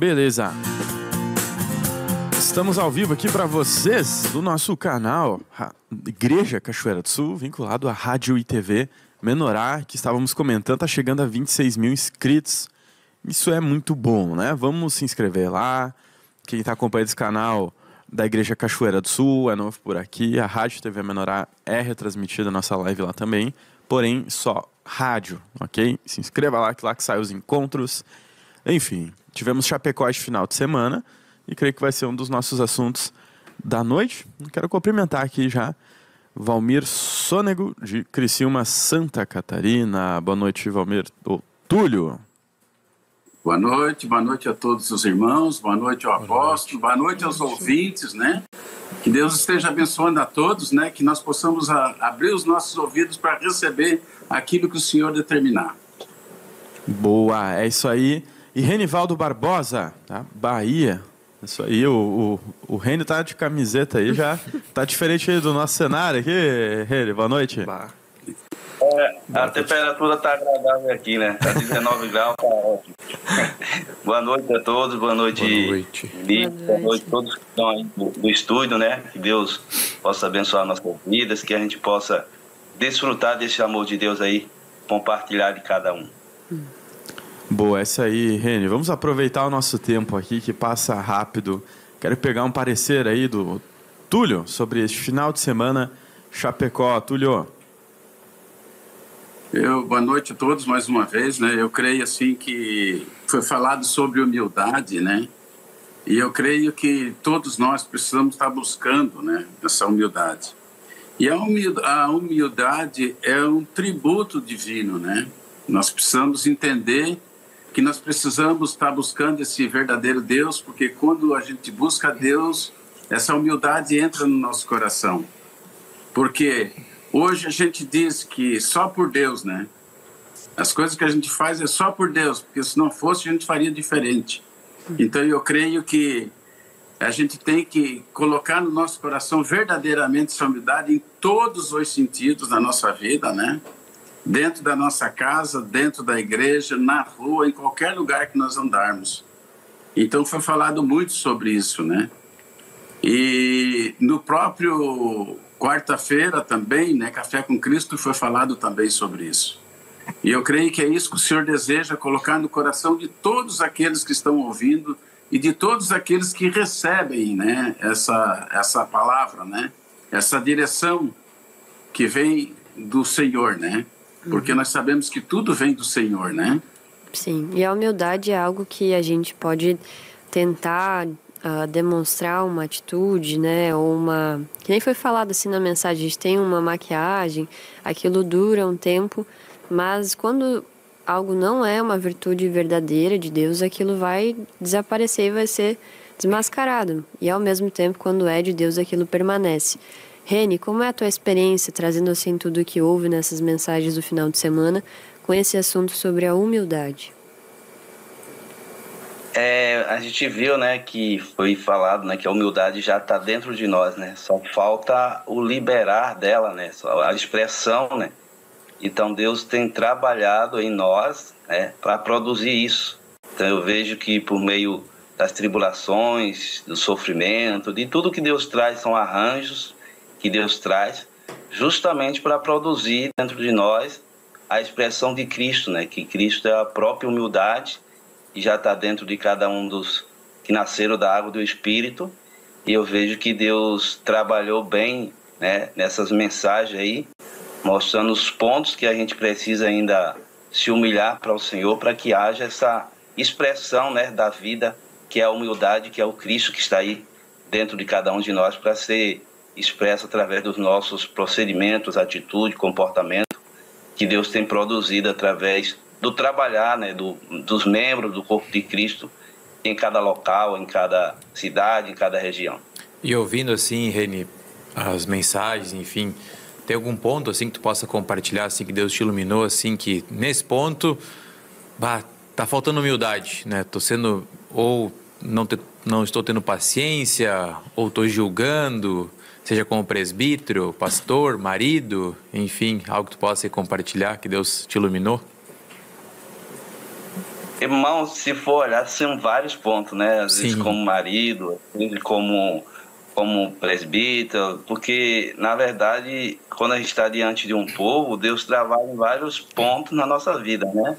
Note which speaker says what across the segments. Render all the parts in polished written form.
Speaker 1: Beleza. Estamos ao vivo aqui para vocês do nosso canal Igreja Cachoeira do Sul, vinculado à Rádio e TV Menorá, que estávamos comentando, está chegando a 26 mil inscritos. Isso é muito bom, né? Vamos se inscrever lá. Quem está acompanhando esse canal da Igreja Cachoeira do Sul é novo por aqui. A Rádio e TV Menorá é retransmitida a nossa live lá também, porém só rádio, ok? Se inscreva lá, que saem os encontros. Enfim, tivemos Chapecó este final de semana e creio que vai ser um dos nossos assuntos da noite. Quero cumprimentar aqui já Valmir Sônego, de Criciúma, Santa Catarina. Boa noite, Valmir. Túlio.
Speaker 2: Boa noite a todos os irmãos, boa noite ao apóstolo, boa noite aos ouvintes, né? Que Deus esteja abençoando a todos, né? Que nós possamos abrir os nossos ouvidos para receber aquilo que o Senhor determinar.
Speaker 1: Boa, é isso aí. E Renivaldo Barbosa, tá? Bahia. Isso aí, o Reni tá de camiseta aí, já tá diferente aí do nosso cenário aqui, Reni. Boa noite.
Speaker 3: A temperatura tá agradável aqui, né? Tá 19 graus, tá ótimo. Boa noite a todos, boa noite. Boa noite a todos que estão aí do estúdio, né? Que Deus possa abençoar nossas vidas, que a gente possa desfrutar desse amor de Deus aí, compartilhar de cada um.
Speaker 1: Boa, é isso aí, Reni. Vamos aproveitar o nosso tempo aqui, que passa rápido. Quero pegar um parecer aí do Túlio sobre este final de semana Chapecó. Túlio.
Speaker 2: Boa noite a todos mais uma vez, né? Eu creio assim que foi falado sobre humildade, né? E eu creio que todos nós precisamos estar buscando, né, essa humildade. E a humildade é um tributo divino, né? Nós precisamos entender que nós precisamos estar buscando esse verdadeiro Deus, porque quando a gente busca Deus, essa humildade entra no nosso coração. Porque hoje a gente diz que só por Deus, né? As coisas que a gente faz é só por Deus, porque se não fosse a gente faria diferente. Então eu creio que a gente tem que colocar no nosso coração verdadeiramente essa humildade em todos os sentidos da nossa vida, né? Dentro da nossa casa, dentro da igreja, na rua, em qualquer lugar que nós andarmos. Então foi falado muito sobre isso, né? E no próprio quarta-feira também, né, Café com Cristo, foi falado também sobre isso. E eu creio que é isso que o Senhor deseja colocar no coração de todos aqueles que estão ouvindo e de todos aqueles que recebem, né, essa palavra, né, essa direção que vem do Senhor, né? Porque nós sabemos que tudo vem do Senhor, né?
Speaker 4: Sim, e a humildade é algo que a gente pode tentar demonstrar uma atitude, né, ou que nem foi falado assim na mensagem, a gente tem uma maquiagem, aquilo dura um tempo, mas quando algo não é uma virtude verdadeira de Deus, aquilo vai desaparecer e vai ser desmascarado, e ao mesmo tempo, quando é de Deus, aquilo permanece. Reni, como é a tua experiência, trazendo assim tudo o que houve nessas mensagens do final de semana, com esse assunto sobre a humildade?
Speaker 3: A gente viu, né, que foi falado, né, que a humildade já está dentro de nós, né? Só falta o liberar dela, né? Só a expressão, né? Então Deus tem trabalhado em nós, né, para produzir isso. Então eu vejo que por meio das tribulações, do sofrimento, de tudo que Deus traz, são arranjos que Deus traz justamente para produzir dentro de nós a expressão de Cristo, né? Que Cristo é a própria humildade e já está dentro de cada um dos que nasceram da água do Espírito. E eu vejo que Deus trabalhou bem, né, nessas mensagens aí, mostrando os pontos que a gente precisa ainda se humilhar para o Senhor, para que haja essa expressão, né, da vida, que é a humildade, que é o Cristo que está aí dentro de cada um de nós, para ser expressa através dos nossos procedimentos, atitude, comportamento, que Deus tem produzido através do trabalhar, né, dos membros do corpo de Cristo em cada local, em cada cidade, em cada região.
Speaker 5: E ouvindo assim, Reni, as mensagens, enfim, tem algum ponto assim que tu possa compartilhar, assim, que Deus te iluminou, assim, que nesse ponto, tá faltando humildade, né? Tô sendo, ou não estou tendo paciência, ou estou julgando, seja como presbítero, pastor, marido, enfim, algo que tu possa compartilhar, que Deus te iluminou?
Speaker 3: Irmão, se for olhar, são vários pontos, né? Às vezes
Speaker 5: Sim.
Speaker 3: como marido, como presbítero, porque, na verdade, quando a gente está diante de um povo, Deus trabalha em vários pontos na nossa vida, né?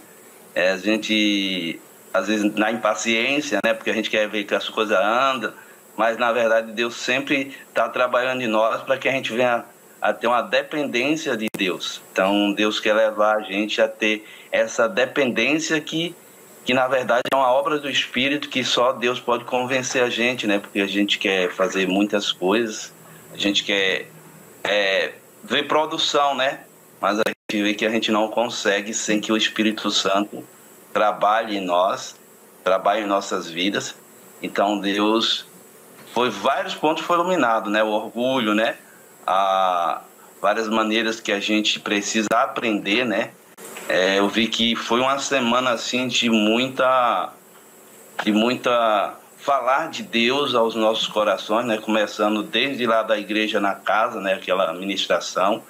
Speaker 3: A gente, às vezes, na impaciência, né? Porque a gente quer ver que as coisas andam, mas, na verdade, Deus sempre está trabalhando em nós para que a gente venha a ter uma dependência de Deus. Então, Deus quer levar a gente a ter essa dependência que na verdade é uma obra do Espírito que só Deus pode convencer a gente, né? Porque a gente quer fazer muitas coisas, a gente quer ver produção, né? Mas a gente vê que a gente não consegue sem que o Espírito Santo trabalhe em nós, trabalhe em nossas vidas. Então Deus vários pontos foram iluminados, né? O orgulho, né? Várias maneiras que a gente precisa aprender, né? Eu vi que foi uma semana assim de muita falar de Deus aos nossos corações, né? Começando desde lá da igreja na casa, né? Aquela ministração,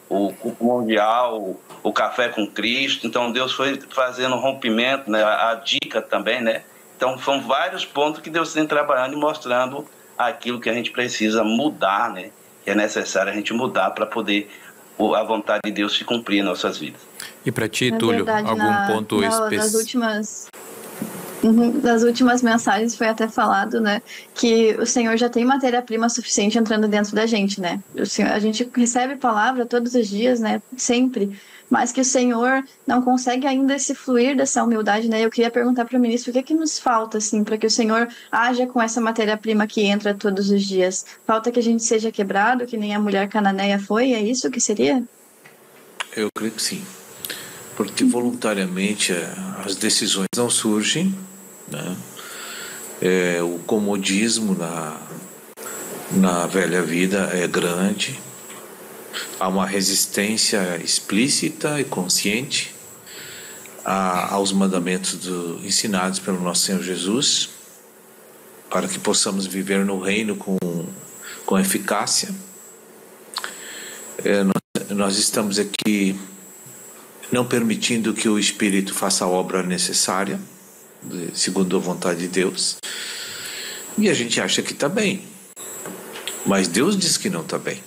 Speaker 3: o culto mundial, o café com Cristo. Então Deus foi fazendo um rompimento, né? A dica também, né? Então são vários pontos que Deus tem trabalhando e mostrando aquilo que a gente precisa mudar, né? Que é necessário a gente mudar para poder a vontade de Deus se cumprir em nossas vidas.
Speaker 5: E para ti, Túlio, algum ponto específico?
Speaker 6: Das últimas mensagens foi até falado, né, que o Senhor já tem matéria-prima suficiente entrando dentro da gente, né? A gente recebe palavra todos os dias, né, sempre, mas que o Senhor não consegue ainda esse fluir dessa humildade, né? Eu queria perguntar para o ministro o que nos falta, assim, para que o Senhor haja com essa matéria-prima que entra todos os dias. Falta que a gente seja quebrado, que nem a mulher cananeia foi? É isso que seria?
Speaker 7: Eu creio que sim. Porque voluntariamente as decisões não surgem, né? O comodismo na velha vida é grande. Há uma resistência explícita e consciente aos mandamentos ensinados pelo nosso Senhor Jesus, para que possamos viver no reino com eficácia. Nós estamos aqui não permitindo que o Espírito faça a obra necessária, segundo a vontade de Deus, e a gente acha que está bem, mas Deus diz que não está bem.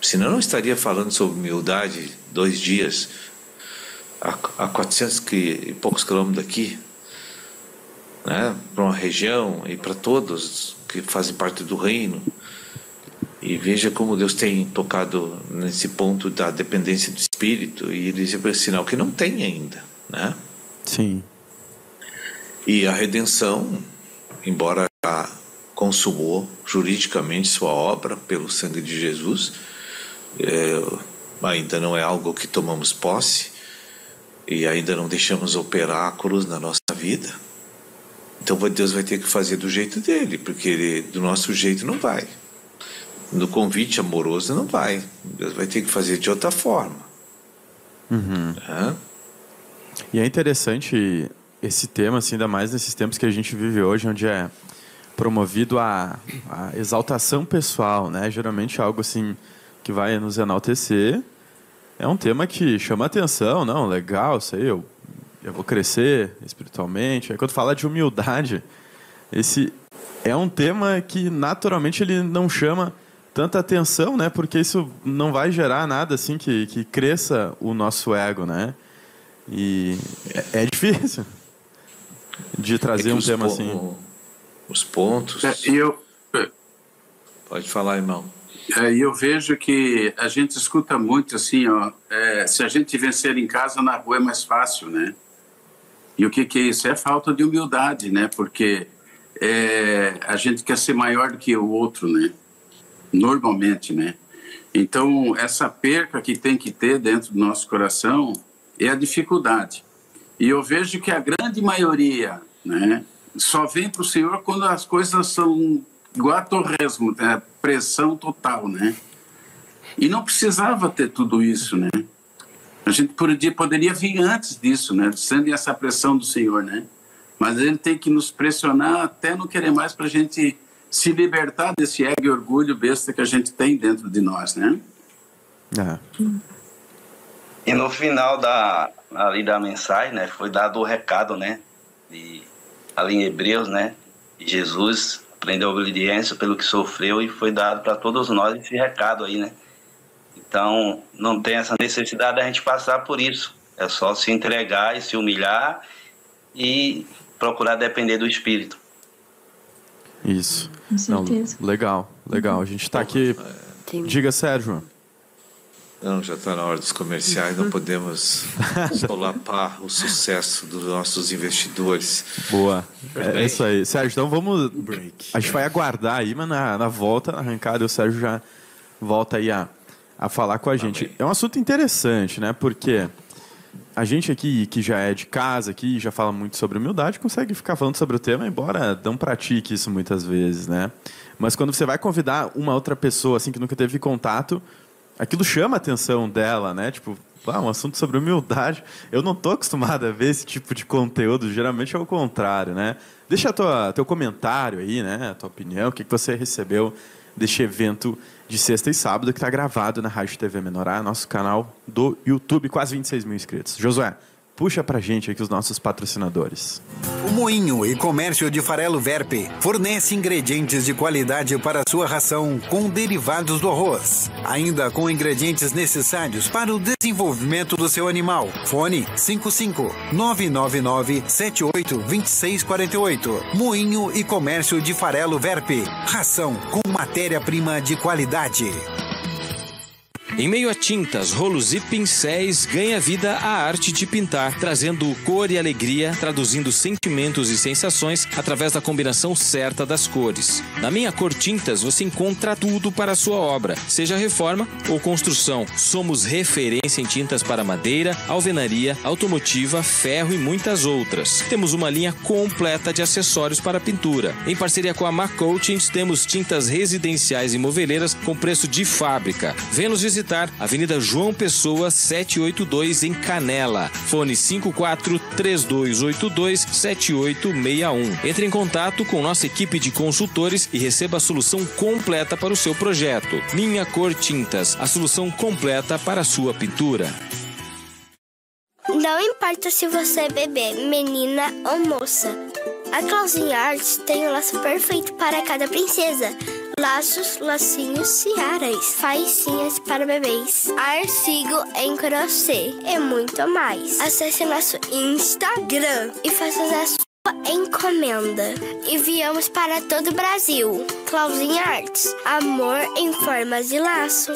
Speaker 7: Senão não estaria falando sobre humildade 2 dias a 400 e poucos quilômetros daqui, né? Para uma região e para todos que fazem parte do reino. E veja como Deus tem tocado nesse ponto da dependência do Espírito, e ele diz sinal que não tem ainda, né?
Speaker 1: Sim.
Speaker 7: E a redenção, embora já consumou juridicamente sua obra pelo sangue de Jesus, ainda não é algo que tomamos posse e ainda não deixamos operar a cruz na nossa vida. Então Deus vai ter que fazer do jeito dele, porque do nosso jeito não vai. No convite amoroso não vai. Deus vai ter que fazer de outra forma.
Speaker 1: Uhum. E é interessante esse tema, assim, ainda mais nesses tempos que a gente vive hoje, onde é promovido a exaltação pessoal, né? Geralmente algo assim que vai nos enaltecer. É um tema que chama atenção, não, legal, isso aí, eu vou crescer espiritualmente. Aí quando fala de humildade, esse é um tema que naturalmente ele não chama tanta atenção, né? Porque isso não vai gerar nada assim que cresça o nosso ego, né? E é difícil de trazer um tema assim.
Speaker 7: Os pontos... Pode falar, irmão.
Speaker 2: Eu vejo que a gente escuta muito assim, se a gente vencer em casa, na rua é mais fácil, né? E o que é isso? É falta de humildade, né? Porque a gente quer ser maior do que o outro, né? Normalmente, né? Então, essa perca que tem que ter dentro do nosso coração é a dificuldade. E eu vejo que a grande maioria, né, só vem para o Senhor quando as coisas são igual a torresmo, né? Pressão total, né? E não precisava ter tudo isso, né? A gente poderia vir antes disso, né? Sendo essa pressão do Senhor, né? Mas ele tem que nos pressionar até não querer mais para a gente se libertar desse ego e orgulho besta que a gente tem dentro de nós, né?
Speaker 3: E no final ali da mensagem, né, foi dado o recado, né, ali em Hebreus, né, Jesus aprendeu a obediência pelo que sofreu e foi dado para todos nós esse recado aí, né. Então, não tem essa necessidade da gente passar por isso. É só se entregar e se humilhar e procurar depender do Espírito.
Speaker 1: Isso.
Speaker 6: Com certeza.
Speaker 1: Não, legal. A gente está aqui... Diga, Sérgio.
Speaker 7: Não, já está na hora dos comerciais, não podemos solapar o sucesso dos nossos investidores.
Speaker 1: Boa. É isso aí. Sérgio, então vamos... A gente vai aguardar aí, mas na volta, na arrancada, o Sérgio já volta aí a falar com a gente. É um assunto interessante, né? Porque a gente aqui, que já é de casa, aqui já fala muito sobre humildade, consegue ficar falando sobre o tema, embora não pratique isso muitas vezes, né? Mas quando você vai convidar uma outra pessoa, assim, que nunca teve contato, aquilo chama a atenção dela, né? Tipo, um assunto sobre humildade. Eu não estou acostumado a ver esse tipo de conteúdo, geralmente é o contrário, né? Deixa teu comentário aí, né? A tua opinião, o que você recebeu deste evento de sexta e sábado que está gravado na Rádio TV Menorá, nosso canal do YouTube, quase 26 mil inscritos. Josué, puxa pra gente aqui os nossos patrocinadores.
Speaker 8: O Moinho e Comércio de Farelo Verpe fornece ingredientes de qualidade para sua ração com derivados do arroz, ainda com ingredientes necessários para o desenvolvimento do seu animal. Fone 55-999-78-2648. Moinho e Comércio de Farelo Verpe. Ração com matéria-prima de qualidade.
Speaker 9: Em meio a tintas, rolos e pincéis, ganha vida a arte de pintar, trazendo cor e alegria, traduzindo sentimentos e sensações através da combinação certa das cores. Na Minha Cor Tintas, você encontra tudo para a sua obra, seja reforma ou construção. Somos referência em tintas para madeira, alvenaria, automotiva, ferro e muitas outras. Temos uma linha completa de acessórios para pintura. Em parceria com a Macoatins, temos tintas residenciais e moveleiras com preço de fábrica. Venha nos visitar, Avenida João Pessoa, 782, em Canela. Fone 54-3282-7861. Entre em contato com nossa equipe de consultores e receba a solução completa para o seu projeto. Minha Cor Tintas, a solução completa para a sua pintura.
Speaker 10: Não importa se você é bebê, menina ou moça. A Clauzinha Arts tem o laço perfeito para cada princesa. Laços, lacinhos e aras, faíssinhas para bebês, artigo em crochê e muito mais. Acesse nosso Instagram e faça a sua encomenda. Enviamos para todo o Brasil. Clauzinha Arts, amor em formas de laço.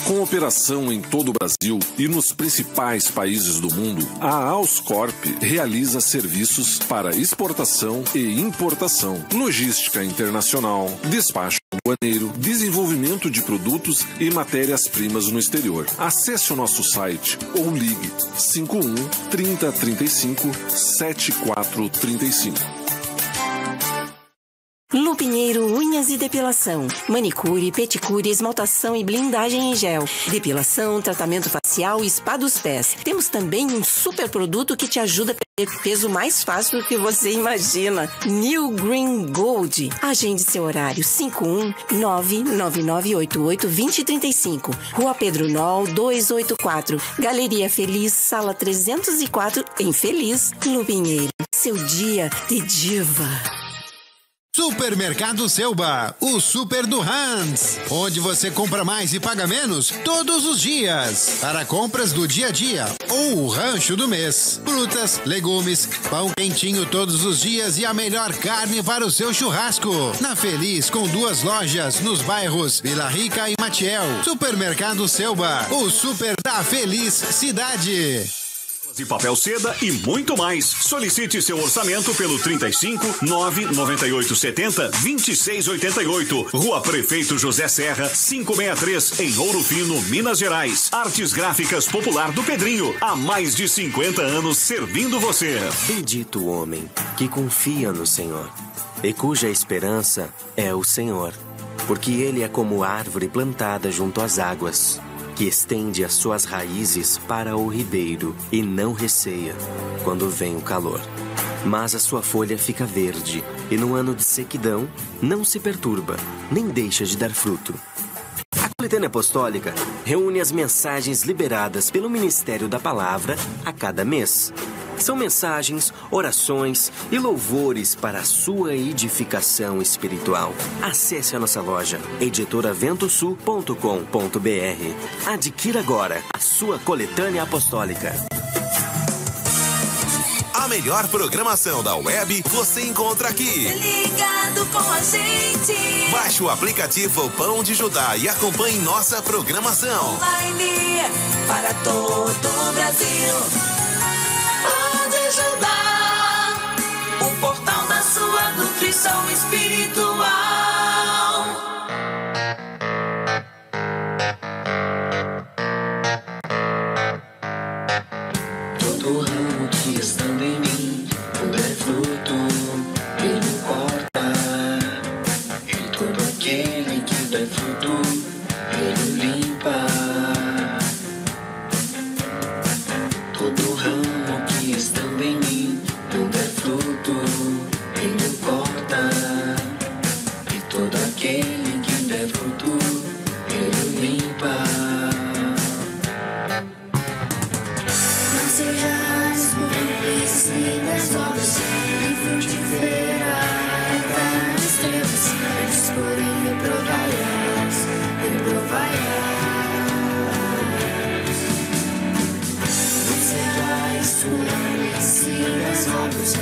Speaker 11: Com operação em todo o Brasil e nos principais países do mundo, a Auscorp realiza serviços para exportação e importação, logística internacional, despacho aduaneiro, desenvolvimento de produtos e matérias-primas no exterior. Acesse o nosso site ou ligue 51 30 35 7435.
Speaker 12: Lupinheiro Unhas e Depilação. Manicure, pedicure, esmaltação e blindagem em gel. Depilação, tratamento facial e spa dos pés. Temos também um super produto que te ajuda a perder peso mais fácil do que você imagina. New Green Gold. Agende seu horário 51-99988-2035. Rua Pedro Nol, 284. Galeria Feliz, sala 304, em Feliz, Lupinheiro. Seu dia de diva.
Speaker 8: Supermercado Selba, o super do Hans, onde você compra mais e paga menos todos os dias. Para compras do dia a dia ou o rancho do mês. Frutas, legumes, pão quentinho todos os dias e a melhor carne para o seu churrasco. Na Feliz, com 2 lojas nos bairros Vila Rica e Matiel. Supermercado Selba, o super da Feliz Cidade.
Speaker 13: De papel seda e muito mais. Solicite seu orçamento pelo 35 998 70 26 88. Rua Prefeito José Serra, 563, em Ouro Fino, Minas Gerais. Artes Gráficas Popular do Pedrinho, há mais de 50 anos servindo você.
Speaker 14: Bendito o homem que confia no Senhor e cuja esperança é o Senhor, porque ele é como árvore plantada junto às águas, que estende as suas raízes para o ribeiro e não receia quando vem o calor. Mas a sua folha fica verde e no ano de sequidão não se perturba, nem deixa de dar fruto. A Coletânea Apostólica reúne as mensagens liberadas pelo Ministério da Palavra a cada mês. São mensagens, orações e louvores para a sua edificação espiritual. Acesse a nossa loja, editoraventosul.com.br. Adquira agora a sua Coletânea Apostólica.
Speaker 15: A melhor programação da web você encontra aqui.
Speaker 16: Ligado com a gente.
Speaker 15: Baixe o aplicativo Pão de Judá e acompanhe nossa programação.
Speaker 16: Online para todo o Brasil. Pão de Judá, o portal da sua nutrição espiritual.
Speaker 17: Todo ramo que estando em mim não der fruto, ele corta. E todo aquele que der fruto, ele limpa. Todo ramo que estando em mim não der fruto, ele corta. E todo aquele que der fruto, ele limpa.
Speaker 16: Não sejais conhecidas obras e frutiferais das trevas, antes porém reprovai-as. Não sejais conhecidas obras e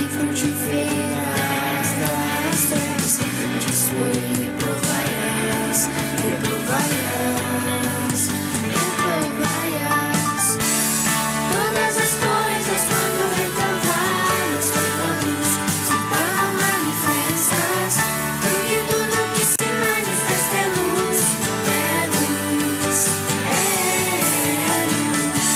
Speaker 16: frutiferais das trevas, antes porém reprovai-as. Todas as coisas quando reprovadas pela luz se tornam manifestas, porque tudo que se manifesta é luz, é luz, é luz.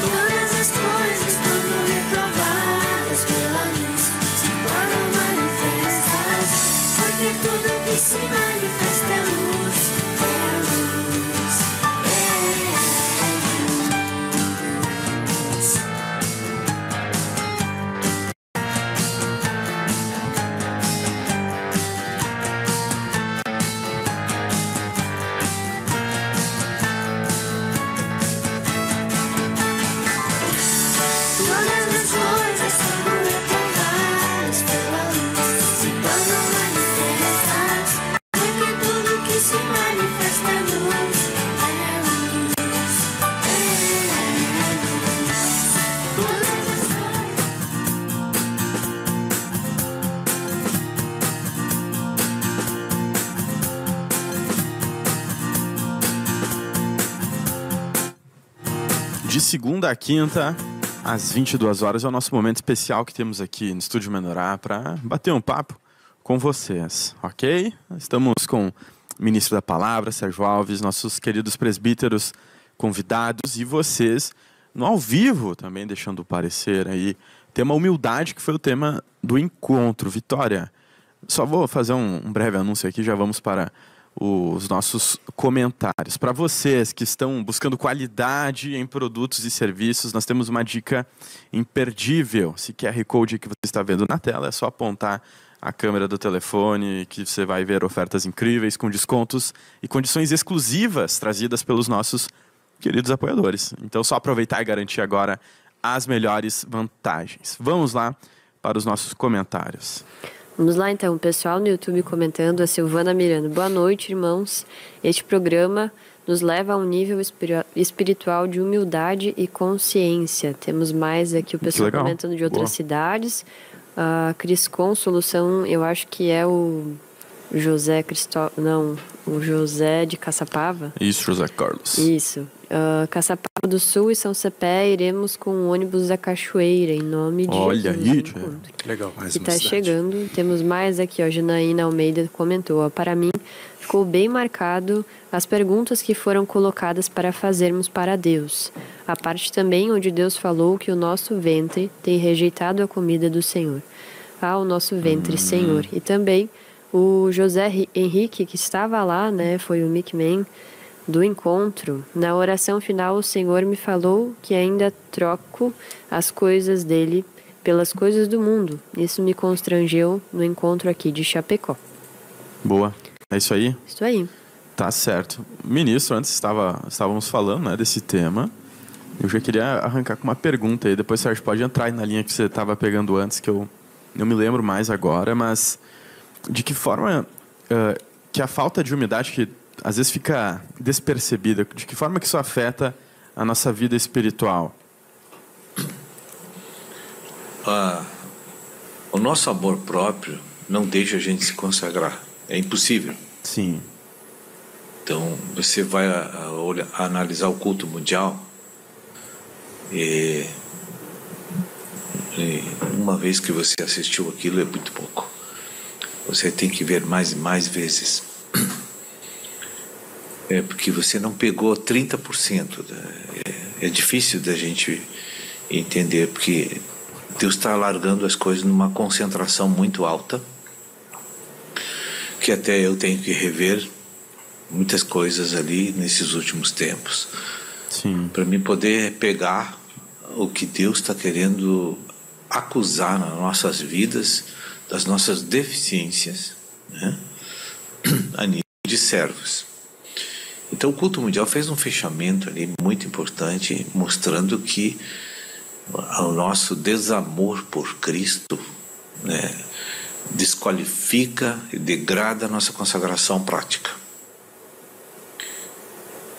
Speaker 16: Todas as coisas quando reprovadas pela luz se tornam manifestas, porque tudo que se manifesta é luz, é luz, é luz. Todas as coisas quando reprovadas pela luz se tornam manifestas, porque tudo que se manifesta é luz, é luz, é luz. Todas as
Speaker 1: De segunda a quinta, às 22 horas, é o nosso momento especial que temos aqui no Estúdio Menorá para bater um papo com vocês, ok? Estamos com o Ministro da Palavra, Sérgio Alves, nossos queridos presbíteros convidados e vocês no ao vivo também deixando o parecer aí. Tema humildade, que foi o tema do encontro. Vitória, só vou fazer um breve anúncio aqui, já vamos para os nossos comentários. Para vocês que estão buscando qualidade em produtos e serviços, nós temos uma dica imperdível. Esse QR Code que você está vendo na tela, é só apontar a câmera do telefone que você vai ver ofertas incríveis com descontos e condições exclusivas trazidas pelos nossos queridos apoiadores. Então, só aproveitar e garantir agora as melhores vantagens. Vamos lá para os nossos comentários.
Speaker 4: Vamos lá então, o pessoal no YouTube comentando, a Silvana Miranda. Boa noite, irmãos. Este programa nos leva a um nível espiritual de humildade e consciência. Temos mais aqui o pessoal comentando de outras cidades. A Criscom Solução, eu acho que é o José o José de Caçapava.
Speaker 1: Isso, José Carlos.
Speaker 4: Isso. Caçapava do Sul e São Cepé, iremos com o ônibus da Cachoeira, em nome de
Speaker 1: Olha
Speaker 4: Jesus.
Speaker 1: aí,
Speaker 5: que legal.
Speaker 4: Que está chegando. Temos mais aqui, ó. Janaína Almeida comentou, ó, para mim ficou bem marcado as perguntas que foram colocadas para fazermos para Deus. A parte também onde Deus falou que o nosso ventre tem rejeitado a comida do Senhor. O nosso ventre, Senhor. E também o José Henrique, que estava lá, né, foi o Mickman do encontro. Na oração final, o Senhor me falou que ainda troco as coisas dele pelas coisas do mundo. Isso me constrangeu no encontro aqui de Chapecó.
Speaker 1: Boa. É isso aí?
Speaker 4: Isso aí.
Speaker 1: Tá certo. Ministro, antes estávamos falando, né, desse tema. Eu já queria arrancar com uma pergunta aí. Depois, Sérgio, pode entrar aí na linha que você estava pegando antes, que eu não me lembro mais agora, mas de que forma que a falta de umidade, que às vezes fica despercebida, de que forma que isso afeta a nossa vida espiritual?
Speaker 7: O nosso amor próprio não deixa a gente se consagrar. É impossível.
Speaker 1: Sim.
Speaker 7: Então, você vai analisar o culto mundial e uma vez que você assistiu aquilo é muito pouco. Você tem que ver mais e mais vezes. Porque você não pegou 30%. É difícil da gente entender, porque Deus está largando as coisas numa concentração muito alta, que até eu tenho que rever muitas coisas ali nesses últimos tempos.
Speaker 1: Sim.
Speaker 7: Para mim poder pegar o que Deus está querendo acusar nas nossas vidas, das nossas deficiências, né? A nível de servos. Então o culto mundial fez um fechamento ali muito importante, mostrando que o nosso desamor por Cristo, né, desqualifica e degrada a nossa consagração prática.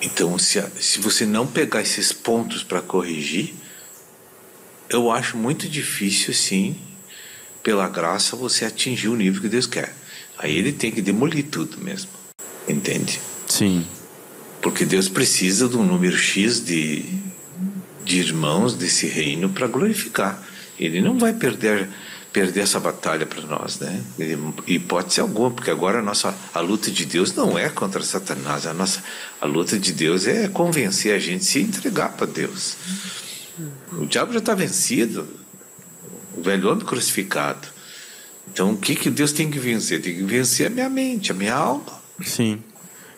Speaker 7: Então, se você não pegar esses pontos para corrigir, eu acho muito difícil, sim, pela graça, você atingir o nível que Deus quer. Aí ele tem que demolir tudo mesmo, entende?
Speaker 1: Sim.
Speaker 7: Porque Deus precisa de um número X de irmãos desse reino para glorificar. Ele não vai perder essa batalha para nós, né? Hipótese alguma, porque agora a luta de Deus não é contra Satanás. A luta de Deus é convencer a gente a se entregar para Deus. O diabo já está vencido, o velho homem crucificado. Então o que Deus tem que vencer? Tem que vencer a minha mente, a minha alma.
Speaker 1: Sim.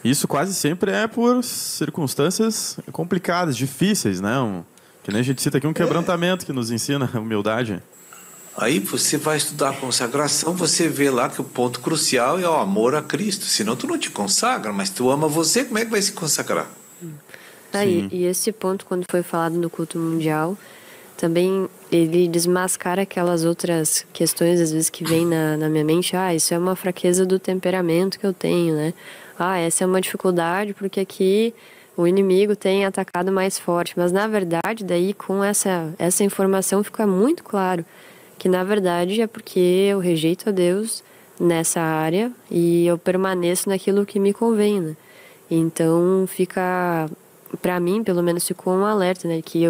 Speaker 1: Isso quase sempre é por circunstâncias complicadas, difíceis, né? Que nem a gente cita aqui, um quebrantamento que nos ensina a humildade.
Speaker 7: Aí você vai estudar a consagração, você vê lá que o ponto crucial é o amor a Cristo. Senão tu não te consagra, mas tu ama você, como é que vai se consagrar?
Speaker 4: E esse ponto, quando foi falado no culto mundial, também ele desmascara aquelas outras questões, às vezes, que vem na minha mente. Isso é uma fraqueza do temperamento que eu tenho, né? Essa é uma dificuldade porque aqui o inimigo tem atacado mais forte. Mas, na verdade, daí com essa informação fica muito claro que, na verdade, é porque eu rejeito a Deus nessa área e eu permaneço naquilo que me convém, né? Então, fica, para mim, pelo menos, ficou um alerta, né? Que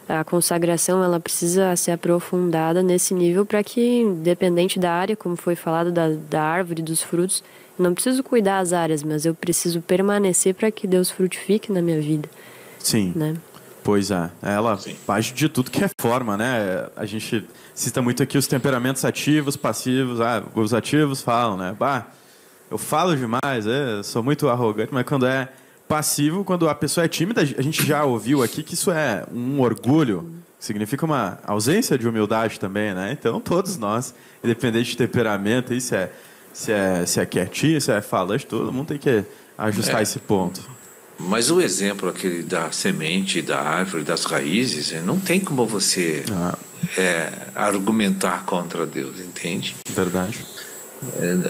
Speaker 4: a consagração, ela precisa ser aprofundada nesse nível para que, independente da área, como foi falado, da árvore, dos frutos, eu não preciso cuidar das áreas, mas eu preciso permanecer para que Deus frutifique na minha vida.
Speaker 1: Sim.
Speaker 4: Né?
Speaker 1: Pois é. Ela parte de tudo que é forma, né? A gente cita muito aqui os temperamentos ativos, passivos. Os ativos falam, né? Eu falo demais, sou muito arrogante, mas quando é passivo, quando a pessoa é tímida, a gente já ouviu aqui que isso é um orgulho, significa uma ausência de humildade também, né? Então, todos nós, independente de temperamento, se é quietinho, se é falante, todo mundo tem que ajustar esse ponto.
Speaker 7: Mas o exemplo aquele da semente, da árvore, das raízes, não tem como você argumentar contra Deus, entende?
Speaker 1: Verdade.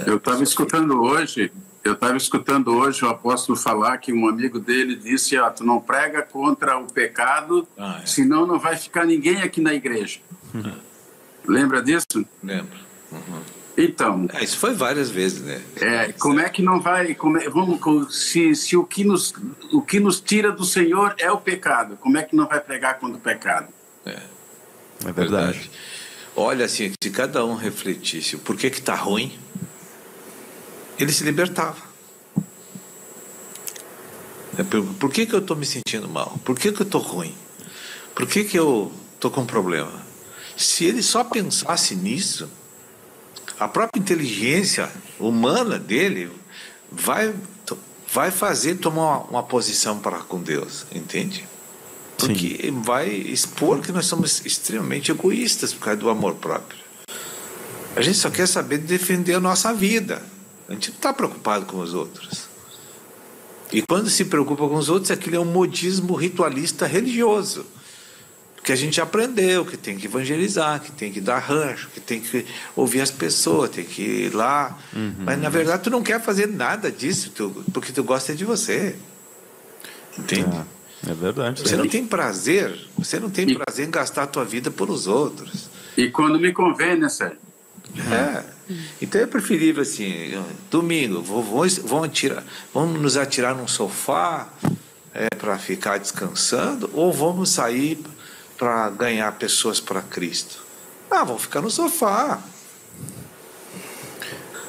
Speaker 2: Eu estava escutando hoje o apóstolo falar que um amigo dele disse: tu não prega contra o pecado, senão não vai ficar ninguém aqui na igreja. Lembra disso?
Speaker 7: Lembro. Uhum.
Speaker 2: Então,
Speaker 7: isso foi várias vezes, né?
Speaker 2: Como é que não vai? Se o que nos tira do Senhor é o pecado, como é que não vai pregar contra o pecado?
Speaker 1: É verdade.
Speaker 7: Olha, assim, se cada um refletisse o porquê que está ruim, ele se libertava. Por que eu estou me sentindo mal? Por que eu estou ruim? Por que eu estou com problema? Se ele só pensasse nisso, a própria inteligência humana dele vai fazer tomar uma posição para com Deus, entende? Porque vai expor que nós somos extremamente egoístas por causa do amor próprio. A gente só quer saber defender a nossa vida. A gente não está preocupado com os outros. E quando se preocupa com os outros, aquilo é um modismo ritualista religioso. Porque a gente aprendeu que tem que evangelizar, que tem que dar rancho, que tem que ouvir as pessoas, tem que ir lá. Mas, na verdade, tu não quer fazer nada disso, porque tu gosta de você. Entende?
Speaker 1: É verdade.
Speaker 7: Você não tem prazer. Você não tem prazer em gastar a tua vida por os outros.
Speaker 2: E quando me convém, né, Sérgio?
Speaker 7: Então é preferível assim, domingo, vamos nos atirar num sofá para ficar descansando, ou vamos sair para ganhar pessoas para Cristo? Vamos ficar no sofá.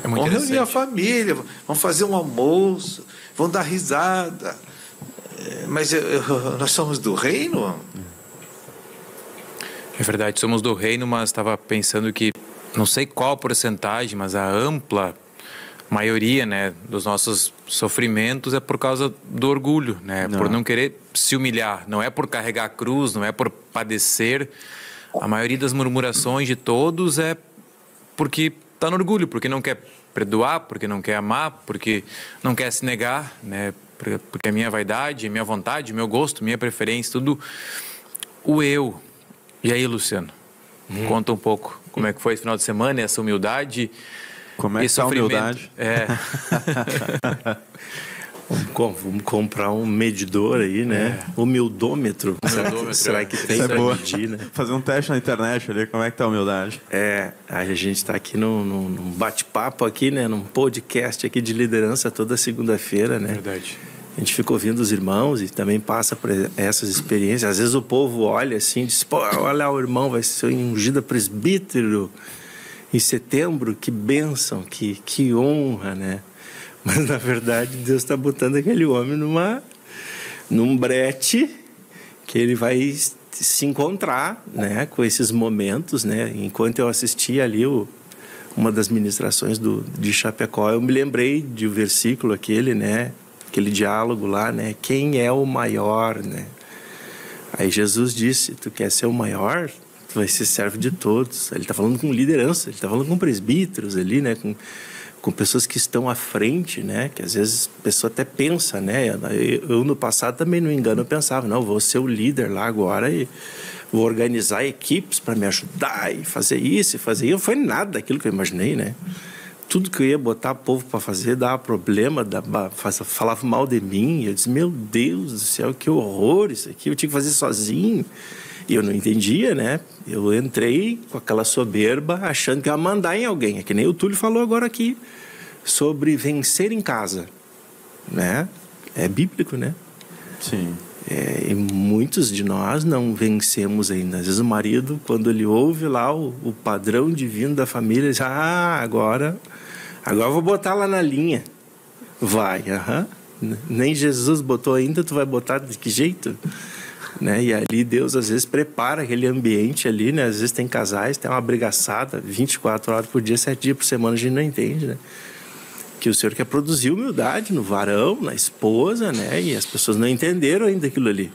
Speaker 7: Vamos reunir a família, vamos fazer um almoço, vamos dar risada. Mas nós somos do reino?
Speaker 5: É verdade, somos do reino, mas estava pensando que, não sei qual porcentagem, mas a ampla maioria, né, dos nossos sofrimentos é por causa do orgulho, né? Por não querer se humilhar. Não é por carregar a cruz, não é por padecer. A maioria das murmurações de todos é porque está no orgulho, porque não quer perdoar, porque não quer amar, porque não quer se negar, né? Porque a minha vaidade, a minha vontade, o meu gosto, minha preferência, tudo o eu. E aí, Luciano, conta um pouco como é que foi esse final de semana, essa humildade.
Speaker 1: Como é que está a humildade?
Speaker 18: Vamos comprar um medidor aí, né? Humildômetro. Será que tem para medir, né?
Speaker 1: Fazer um teste na internet ali, como é que tá a humildade?
Speaker 18: A gente está aqui num bate-papo aqui, né? Num podcast aqui de liderança toda segunda-feira, né?
Speaker 5: Verdade.
Speaker 18: A gente fica ouvindo os irmãos e também passa por essas experiências. Às vezes o povo olha assim e diz, pô, olha, o irmão vai ser ungido a presbítero em setembro, que bênção, que honra, né? Mas, na verdade, Deus está botando aquele homem num brete que ele vai se encontrar, né, com esses momentos, né? Enquanto eu assistia ali uma das ministrações de Chapecó, eu me lembrei de um versículo aquele, né? Aquele diálogo lá, né? Quem é o maior, né? Aí Jesus disse, tu quer ser o maior? Tu vai ser servo de todos. Ele está falando com liderança, ele está falando com presbíteros ali, né? Com pessoas que estão à frente, né? Que às vezes a pessoa até pensa, né? Eu no passado também, não me engano, eu pensava, não, vou ser o líder lá agora e vou organizar equipes para me ajudar e fazer isso e fazer isso. Não foi nada daquilo que eu imaginei, né? Tudo que eu ia botar o povo para fazer dava problema, falava mal de mim. Eu disse, meu Deus do céu, que horror isso aqui, eu tinha que fazer sozinho. E eu não entendia, né? Eu entrei com aquela soberba, achando que ia mandar em alguém. É que nem o Túlio falou agora aqui, sobre vencer em casa, né? É bíblico, né?
Speaker 1: Sim.
Speaker 18: E muitos de nós não vencemos ainda. Às vezes o marido, quando ele ouve lá o padrão divino da família, ele diz, agora eu vou botar lá na linha. Vai, nem Jesus botou ainda, tu vai botar de que jeito? Né? E ali Deus às vezes prepara aquele ambiente ali, né? Às vezes tem casais, tem uma brigaçada 24 horas por dia, 7 dias por semana, a gente não entende, né? Que o Senhor quer produzir humildade no varão, na esposa, né? E as pessoas não entenderam ainda aquilo ali,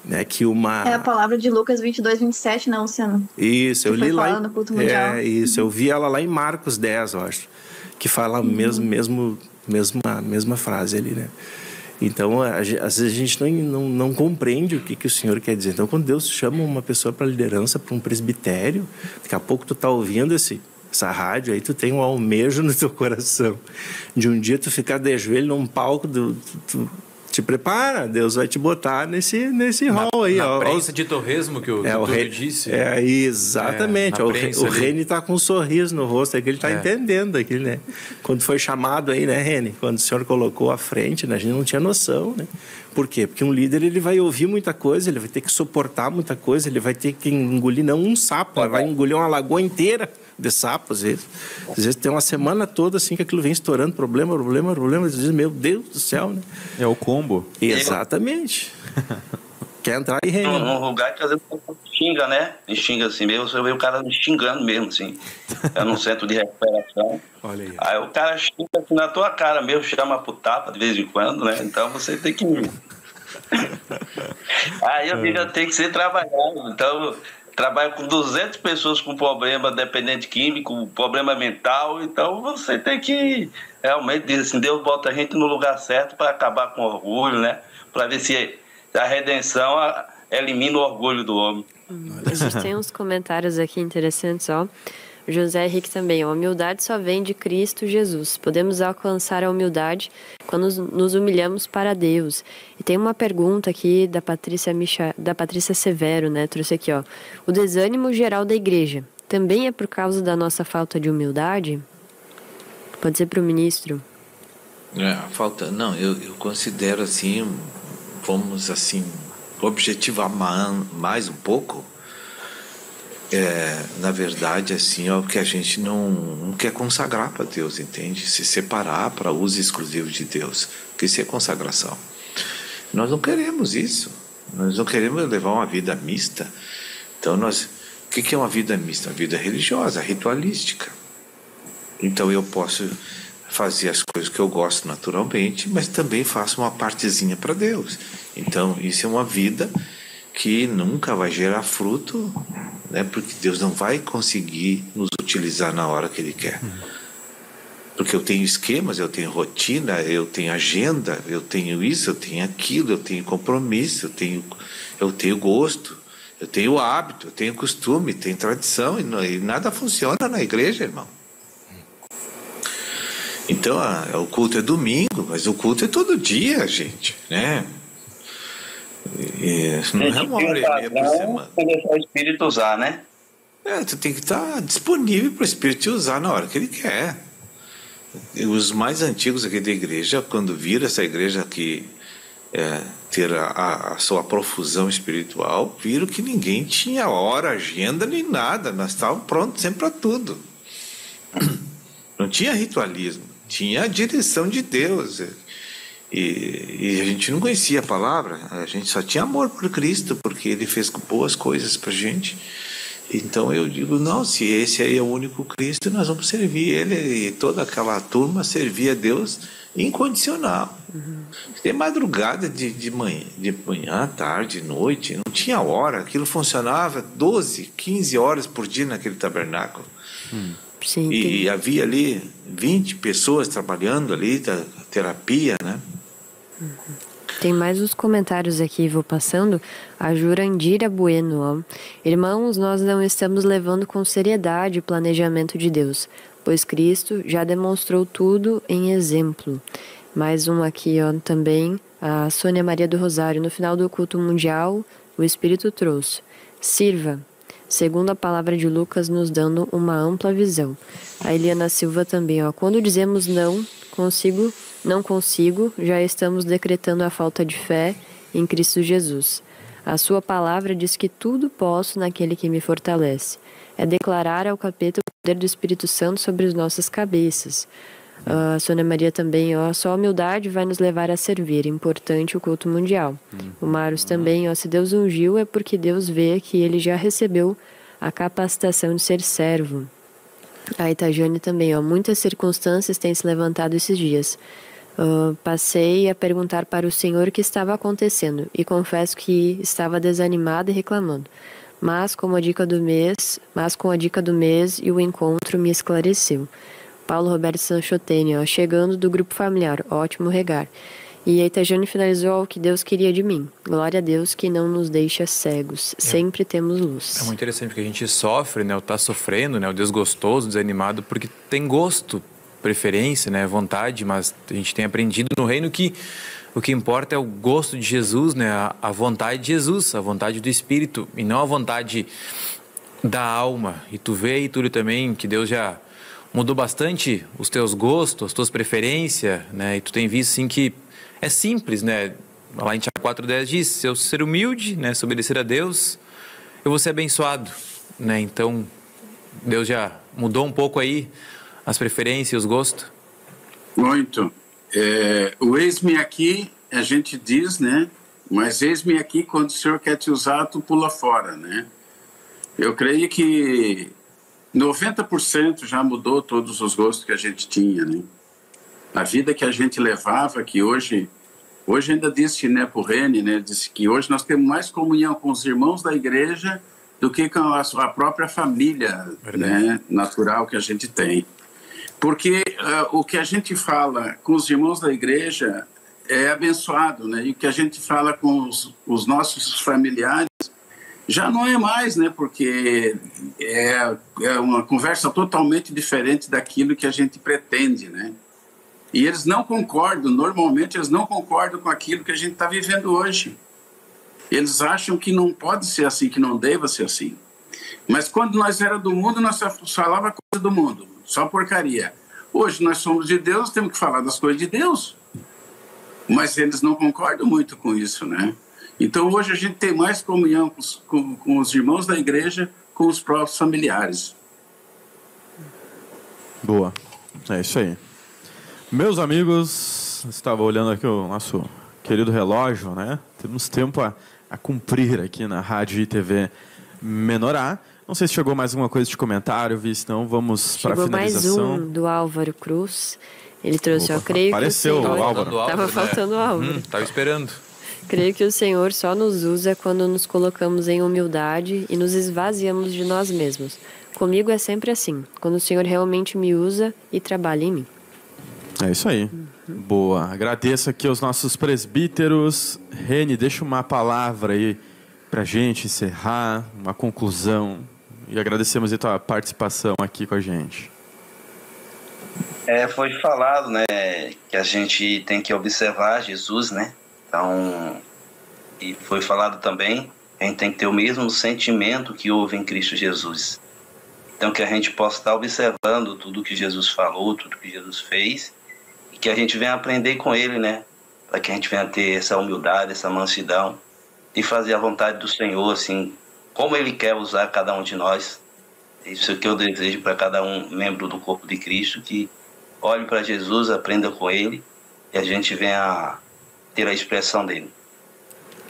Speaker 18: né? Que
Speaker 6: É a palavra de Lucas 22, 27, né, Luciano?
Speaker 18: Isso, eu li lá
Speaker 6: no culto mundial.
Speaker 18: Isso, eu vi ela lá em Marcos 10, eu acho, que fala a mesma frase ali, né? Então, às vezes a gente não compreende o que o Senhor quer dizer. Então, quando Deus chama uma pessoa para liderança, para um presbitério, daqui a pouco tu tá ouvindo essa rádio, aí tu tem um almejo no teu coração de um dia tu ficar de joelho num palco, tu te prepara, Deus vai te botar nesse hall aí.
Speaker 5: Na prensa de torresmo que o Túlio disse.
Speaker 18: Exatamente. O Reni está com um sorriso no rosto, é que ele está entendendo aquilo, né? Quando foi chamado aí, né, Reni? Quando o Senhor colocou à frente, né, a gente não tinha noção, né? Por quê? Porque um líder, ele vai ouvir muita coisa, ele vai ter que suportar muita coisa, ele vai ter que engolir não um sapo, ele vai engolir uma lagoa inteira de sapo, às vezes tem uma semana toda assim que aquilo vem estourando, problema, às vezes, meu Deus do céu, né?
Speaker 1: É o combo.
Speaker 18: Exatamente. Quer entrar aí, Reni?
Speaker 3: Num lugar que às vezes xinga, né? Me xinga assim mesmo, você vê o cara me xingando mesmo, assim. É num centro de recuperação.
Speaker 18: Olha aí.
Speaker 3: Aí o cara xinga assim na tua cara mesmo, chama pro tapa de vez em quando, né? Então você tem que ir. Aí a vida tem que ser trabalhada. Então, trabalha com 200 pessoas com problema dependente químico, problema mental, então você tem que realmente dizer assim, Deus bota a gente no lugar certo para acabar com o orgulho, né? Para ver se a redenção elimina o orgulho do homem.
Speaker 4: A gente tem uns comentários aqui interessantes, ó. José Henrique também, a humildade só vem de Cristo Jesus. Podemos alcançar a humildade quando nos humilhamos para Deus. E tem uma pergunta aqui da Patrícia Severo, né? Trouxe aqui, ó. O desânimo geral da igreja também é por causa da nossa falta de humildade? Pode ser para o ministro.
Speaker 7: Eu considero assim, vamos assim, objetivar mais um pouco. Na verdade, assim, é o que a gente não quer consagrar para Deus, entende? Se separar para uso exclusivo de Deus, que isso é consagração. Nós não queremos isso. Nós não queremos levar uma vida mista. Então, o que é uma vida mista? Uma vida religiosa, ritualística. Então, eu posso fazer as coisas que eu gosto naturalmente, mas também faço uma partezinha para Deus. Então, isso é uma vida que nunca vai gerar fruto, né? Porque Deus não vai conseguir nos utilizar na hora que Ele quer. Porque eu tenho esquemas, eu tenho rotina, eu tenho agenda, eu tenho isso, eu tenho aquilo, eu tenho compromisso, eu tenho gosto, eu tenho hábito, eu tenho costume, tenho tradição, e nada funciona na igreja, irmão. Então, o culto é domingo, mas o culto é todo dia, gente, né? Não é uma hora e meia por semana.
Speaker 3: Tem que deixar o Espírito usar, né?
Speaker 7: Tu tem que estar disponível para o Espírito te usar na hora que Ele quer. Os mais antigos aqui da igreja, quando viram essa igreja aqui ter a sua profusão espiritual, viram que ninguém tinha hora, agenda, nem nada. Nós estávamos prontos sempre para tudo. Não tinha ritualismo, tinha a direção de Deus. E a gente não conhecia a palavra, a gente só tinha amor por Cristo, porque Ele fez boas coisas para a gente. Então eu digo, não, se esse aí é o único Cristo, nós vamos servir Ele. E toda aquela turma servia a Deus incondicional. Tem madrugada de manhã, tarde, noite, não tinha hora, aquilo funcionava 12, 15 horas por dia naquele tabernáculo.
Speaker 4: Sim,
Speaker 7: e havia ali 20 pessoas trabalhando ali, da terapia, né?
Speaker 4: Tem mais uns comentários aqui, vou passando. A Jurandira Bueno, ó. Irmãos, nós não estamos levando com seriedade o planejamento de Deus, pois Cristo já demonstrou tudo em exemplo. Mais um aqui, ó, também, a Sônia Maria do Rosário. No final do culto mundial, o Espírito trouxe: sirva, segundo a palavra de Lucas, nos dando uma ampla visão. A Eliana Silva também, ó. Quando dizemos não consigo, já estamos decretando a falta de fé em Cristo Jesus. A sua palavra diz que tudo posso naquele que me fortalece. É declarar ao capeta o poder do Espírito Santo sobre as nossas cabeças. A Sônia Maria também, ó, só a humildade vai nos levar a servir. Importante o culto mundial. O Marus também, ó, se Deus ungiu é porque Deus vê que ele já recebeu a capacitação de ser servo. A Itajane também, ó, muitas circunstâncias têm se levantado esses dias. Passei a perguntar para o Senhor o que estava acontecendo e confesso que estava desanimada e reclamando. Mas com a dica do mês e o encontro me esclareceu. Paulo Roberto Sanchotene, ó, chegando do grupo familiar, ótimo regar. E a Itajane finalizou o que Deus queria de mim. Glória a Deus que não nos deixa cegos. Sempre temos luz.
Speaker 5: É muito interessante porque a gente sofre, né? Ou tá sofrendo, né? O desgostoso, desanimado, porque tem gosto, preferência, né? Vontade, mas a gente tem aprendido no reino que o que importa é o gosto de Jesus, né? A vontade de Jesus, a vontade do Espírito, e não a vontade da alma. E tu vê aí, Túlio, também, que Deus já mudou bastante os teus gostos, as tuas preferências, né? E tu tem visto, sim, que é simples, né? Lá em Tiago 4:10 diz, se eu ser humilde, né? Se obedecer a Deus, eu vou ser abençoado, né? Então, Deus já mudou um pouco aí as preferências e os gostos?
Speaker 2: Muito. O eis-me aqui, a gente diz, né? Mas eis-me aqui, quando o Senhor quer te usar, tu pula fora, né? Eu creio que 90% já mudou todos os gostos que a gente tinha, né? A vida que a gente levava, que hoje ainda disse, né, pro Rene, né? Disse que hoje nós temos mais comunhão com os irmãos da igreja do que com a própria família, né, natural que a gente tem. Porque o que a gente fala com os irmãos da igreja é abençoado, né? E o que a gente fala com os nossos familiares já não é mais, né? Porque é uma conversa totalmente diferente daquilo que a gente pretende, né? E eles não concordam, normalmente eles não concordam com aquilo que a gente está vivendo hoje. Eles acham que não pode ser assim, que não deva ser assim. Mas quando nós era do mundo, nós só falava coisa do mundo, só porcaria. Hoje nós somos de Deus, temos que falar das coisas de Deus. Mas eles não concordam muito com isso, né? Então hoje a gente tem mais comunhão com os irmãos da igreja, com os próprios familiares.
Speaker 1: Boa, é isso aí. Meus amigos, estava olhando aqui o nosso querido relógio, né? Temos tempo a cumprir aqui na Rádio e TV Menorá. Não sei se chegou mais alguma coisa de comentário, Vi, senão vamos para a finalização.
Speaker 4: Chegou mais um do Álvaro Cruz. Ele trouxe, eu creio
Speaker 1: apareceu
Speaker 4: que o Senhor...
Speaker 1: Álvaro.
Speaker 4: Estava faltando o Álvaro.
Speaker 5: Estava esperando.
Speaker 4: Creio que o Senhor só nos usa quando nos colocamos em humildade e nos esvaziamos de nós mesmos. Comigo é sempre assim, quando o Senhor realmente me usa e trabalha em mim.
Speaker 1: É isso aí. Boa. Agradeço aqui aos nossos presbíteros. Reni, deixa uma palavra aí pra gente encerrar, uma conclusão. E agradecemos a tua participação aqui com a gente.
Speaker 3: Foi falado, né, que a gente tem que observar Jesus, né? Então, e foi falado também, a gente tem que ter o mesmo sentimento que houve em Cristo Jesus. Então, que a gente possa estar observando tudo que Jesus falou, tudo que Jesus fez, e que a gente venha aprender com Ele, né? Para que a gente venha ter essa humildade, essa mansidão, e fazer a vontade do Senhor, assim, como Ele quer usar cada um de nós. Isso é o que eu desejo para cada um membro do corpo de Cristo, que olhe para Jesus, aprenda com Ele, e a gente venha ter a expressão dele.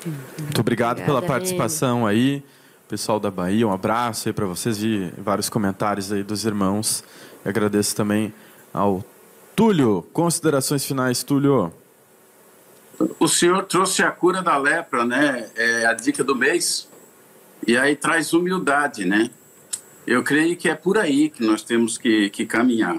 Speaker 1: Muito obrigado pela participação aí, pessoal da Bahia, um abraço aí para vocês, vi vários comentários aí dos irmãos. Eu agradeço também ao Túlio. Considerações finais, Túlio.
Speaker 2: O senhor trouxe a cura da lepra, né? É a dica do mês. E aí traz humildade, né? Eu creio que é por aí que nós temos que caminhar.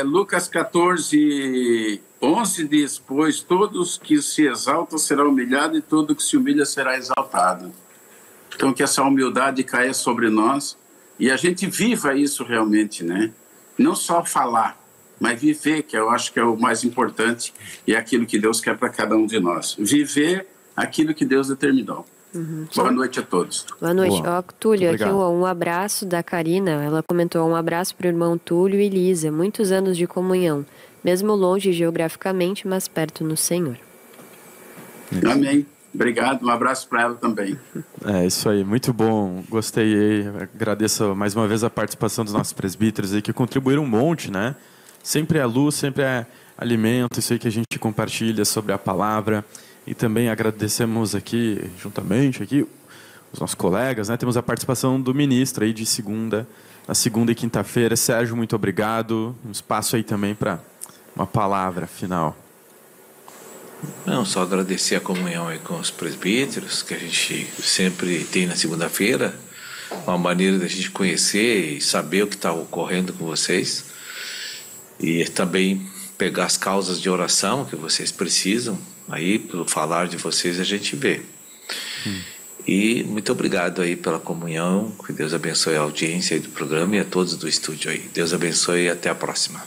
Speaker 2: Lucas 14, 11 diz: pois todos que se exaltam serão humilhados e todo que se humilha será exaltado. Então que essa humildade caia sobre nós e a gente viva isso realmente, né? Não só falar, mas viver, que eu acho que é o mais importante e é aquilo que Deus quer para cada um de nós. Viver aquilo que Deus determinou. Boa noite a todos.
Speaker 4: Boa noite. Túlio, aqui um abraço da Karina. Ela comentou: um abraço para o irmão Túlio e Lisa. Muitos anos de comunhão, mesmo longe geograficamente, mas perto no Senhor.
Speaker 2: Amém. Obrigado. Um abraço para ela também.
Speaker 1: É isso aí. Muito bom. Gostei. Agradeço mais uma vez a participação dos nossos presbíteros aí, que contribuíram um monte, né? Sempre é luz, sempre é alimento. Isso aí que a gente compartilha sobre a palavra. E também agradecemos aqui, juntamente, aqui, os nossos colegas, né? Temos a participação do ministro aí de segunda, na segunda e quinta-feira. Sérgio, muito obrigado. Um espaço aí também para uma palavra final.
Speaker 7: Não, só agradecer a comunhão aí com os presbíteros, que a gente sempre tem na segunda-feira, uma maneira da gente conhecer e saber o que está ocorrendo com vocês. E também pegar as causas de oração que vocês precisam. Aí, pelo falar de vocês, a gente vê. E muito obrigado aí pela comunhão. Que Deus abençoe a audiência aí do programa e a todos do estúdio aí. Deus abençoe e até a próxima.